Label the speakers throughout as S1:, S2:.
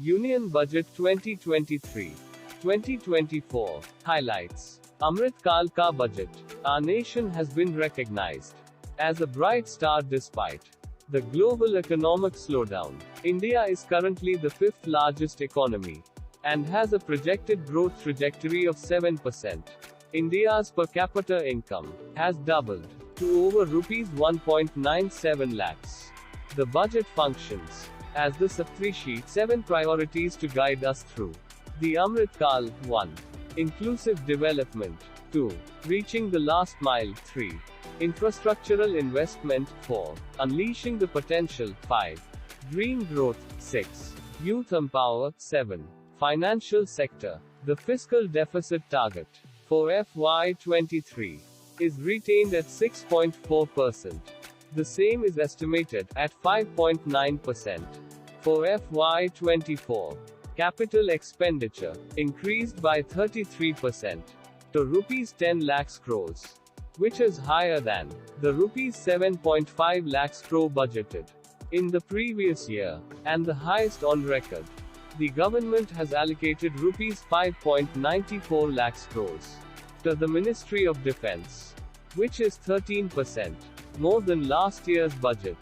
S1: Union Budget 2023-2024. Highlights. Amrit Kal Ka Budget. Our nation has been recognized as a bright star despite the global economic slowdown. India is currently the fifth largest economy and has a projected growth trajectory of 7%. India's per capita income has doubled to over rupees 1.97 lakhs. The budget functions as the Saptarishi 7 priorities to guide us through the Amrit Kal. 1. Inclusive development. 2. Reaching the last mile. 3. Infrastructural investment. 4. Unleashing the potential. 5. Green growth. 6. Youth empower. 7. Financial sector. The fiscal deficit target for FY23 is retained at 6.4%. The same is estimated at 5.9% for FY24. Capital expenditure increased by 33% to rupees 10 lakhs crores, which is higher than the rupees 7.5 lakhs crore budgeted in the previous year, and the highest on record. The government has allocated rupees 5.94 lakhs crores to the Ministry of Defence, which is 13% more than last year's budget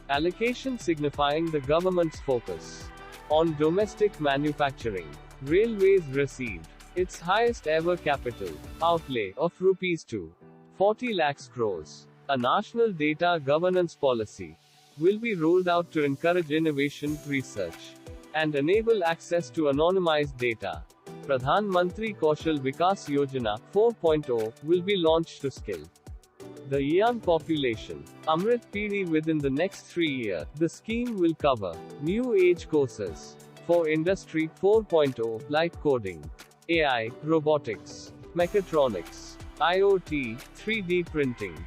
S1: allocation, signifying the government's focus on domestic manufacturing. Railways received its highest ever capital outlay of rupees 240 lakhs crores. A national data governance policy will be rolled out to encourage innovation, research, and enable access to anonymized data. Pradhan Mantri Kaushal Vikas Yojana 4.0 will be launched to skill the young population. Amrit Peedhi. Within the next 3 years, the scheme will cover new age courses for Industry 4.0 like coding, AI, robotics, mechatronics, IoT, 3D printing,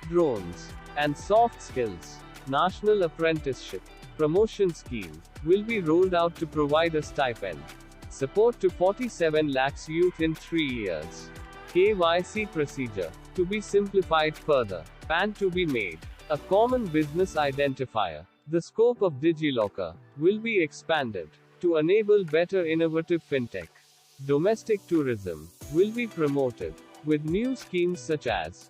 S1: drones, and soft skills. National Apprenticeship Promotion Scheme will be rolled out to provide a stipend support to 47 lakhs youth in 3 years. KYC procedure to be simplified further. PAN to be made a common business identifier. The scope of DigiLocker will be expanded to enable better innovative fintech. Domestic tourism will be promoted with new schemes such as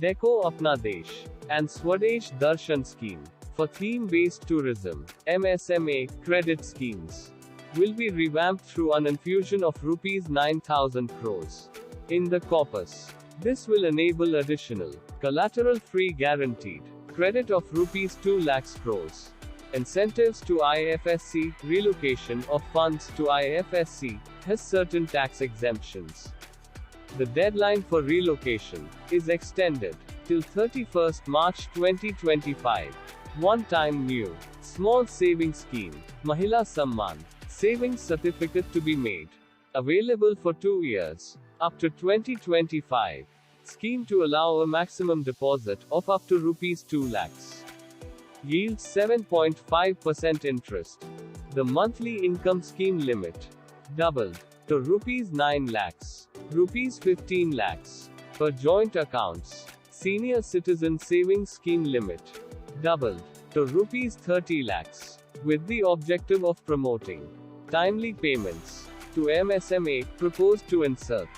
S1: Deco Apna Desh and Swadesh Darshan scheme. For theme-based tourism, MSME credit schemes will be revamped through an infusion of rupees 9,000 crores in the corpus. This will enable additional collateral-free guaranteed credit of rupees 2 lakhs crores. Incentives to IFSC. Relocation of funds to IFSC has certain tax exemptions. The deadline for relocation is extended till 31st March 2025. One-time new small savings scheme, Mahila Samman savings certificate to be made available for 2 years up to 2025. Scheme to allow a maximum deposit of up to rupees 2 lakhs. Yields 7.5% interest. The monthly income scheme limit doubled to rupees 9 lakhs, rupees 15 lakhs per joint accounts. Senior citizen savings scheme limit doubled to rupees 30 lakhs, with the objective of promoting timely payments to MSME. Proposed to insert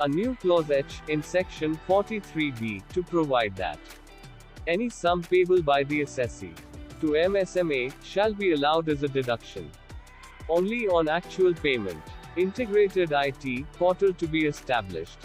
S1: a new clause H in section 43B to provide that any sum payable by the assessee to MSME shall be allowed as a deduction only on actual payment. Integrated IT portal to be established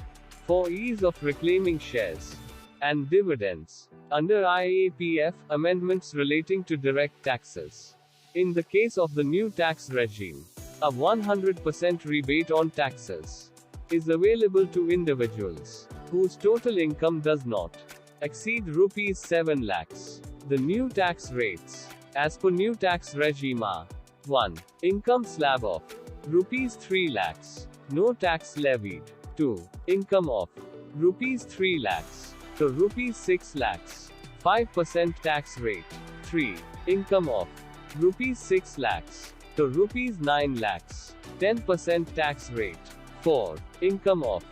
S1: for ease of reclaiming shares and dividends under IAPF. Amendments relating to direct taxes. In the case of the new tax regime, a 100% rebate on taxes is available to individuals whose total income does not exceed rupees 7 lakhs. The new tax rates, as per new tax regime, are 1. Income slab of rupees 3 lakhs, no tax levied. 2. Income of rupees 3 lakhs to rupees 6 lakhs, 5% tax rate. 3. Income of rupees 6 lakhs to rupees 9 lakhs, 10% tax rate. 4. Income of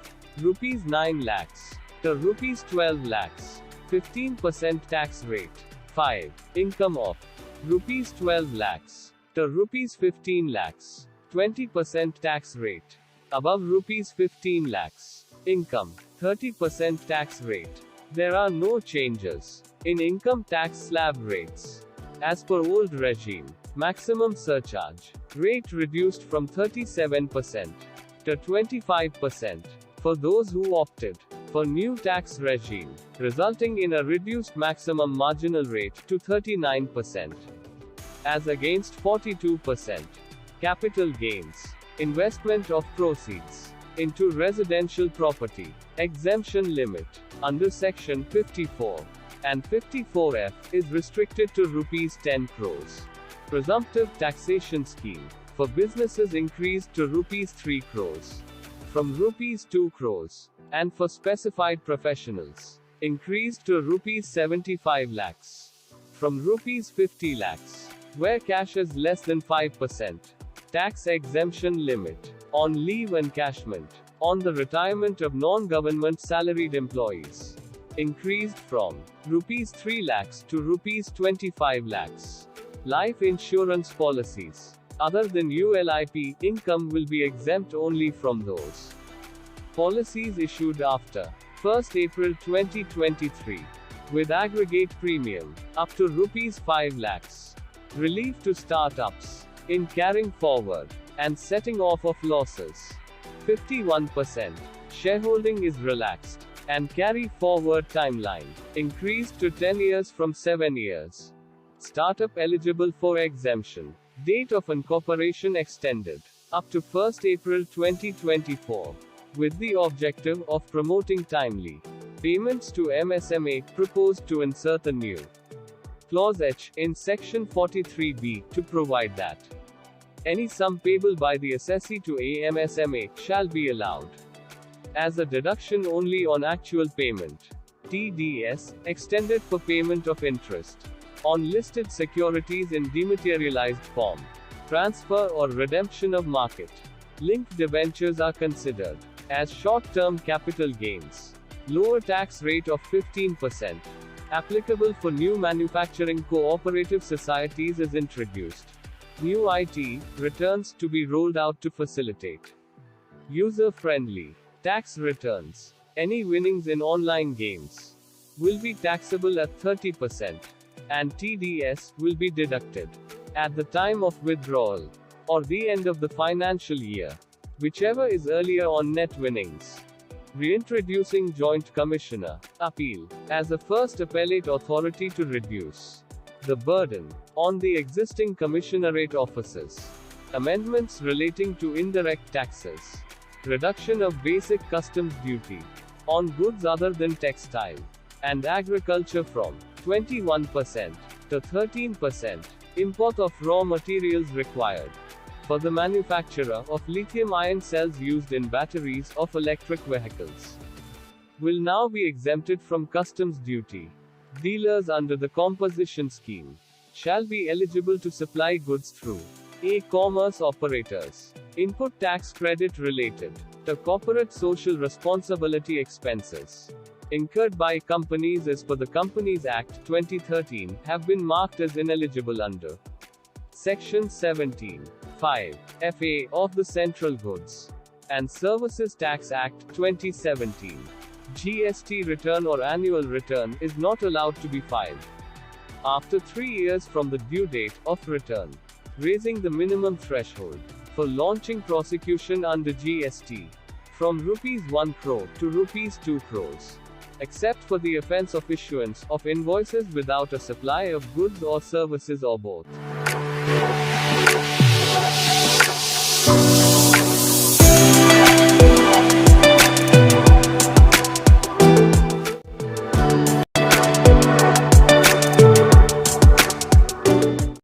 S1: rupees 9 lakhs to rupees 12 lakhs, 15% tax rate. 5. Income of rupees 12 lakhs to rupees 15 lakhs, 20% tax rate. Above rupees 15 lakhs. Income. 30% tax rate. There are no changes in income tax slab rates. As per old regime, maximum surcharge rate reduced from 37% to 25% for those who opted for new tax regime, resulting in a reduced maximum marginal rate to 39%, as against 42%. Capital gains. Investment of proceeds into residential property. Exemption limit under Section 54 and 54F is restricted to rupees 10 crores. Presumptive taxation scheme for businesses increased to rupees 3 crores from rupees 2 crores, and for specified professionals increased to rupees 75 lakhs from rupees 50 lakhs, where cash is less than 5%. Tax exemption limit on leave encashment on the retirement of non-government salaried employees increased from rupees 3 lakhs to rupees 25 lakhs. Life insurance policies other than ULIP income will be exempt only from those policies issued after 1st April 2023 with aggregate premium up to rupees 5 lakhs. Relief to startups in carrying forward and setting off of losses. 51% shareholding is relaxed, and carry forward timeline increased to 10 years from 7 years. Startup eligible for exemption. Date of incorporation extended up to 1st April 2024, with the objective of promoting timely payments to MSME. Proposed to insert a new Clause H in Section 43B to provide that any sum payable by the assessee to a MSME shall be allowed as a deduction only on actual payment. TDS extended for payment of interest on listed securities in dematerialized form. Transfer or redemption of market linked debentures are considered as short-term capital gains. Lower tax rate of 15% applicable for new manufacturing cooperative societies is introduced. New IT returns to be rolled out to facilitate user-friendly tax returns. Any winnings in online games will be taxable at 30%, and TDS will be deducted at the time of withdrawal or the end of the financial year, whichever is earlier on net winnings. Reintroducing Joint Commissioner appeal as a first appellate authority to reduce the burden on the existing commissionerate offices. Amendments relating to indirect taxes. Reduction of basic customs duty on goods other than textile and agriculture from 21% to 13%. Import of raw materials required for the manufacture of lithium-ion cells used in batteries of electric vehicles will now be exempted from customs duty. Dealers under the composition scheme shall be eligible to supply goods through e-commerce operators. Input tax credit related to corporate social responsibility expenses incurred by companies as per the Companies Act 2013 have been marked as ineligible under Section 17(5) FA of the Central Goods and Services Tax Act 2017. GST return or annual return is not allowed to be filed after 3 years from the due date of return, raising the minimum threshold for launching prosecution under GST from rupees 1 crore to rupees 2 crores, except for the offense of issuance of invoices without a supply of goods or services or both.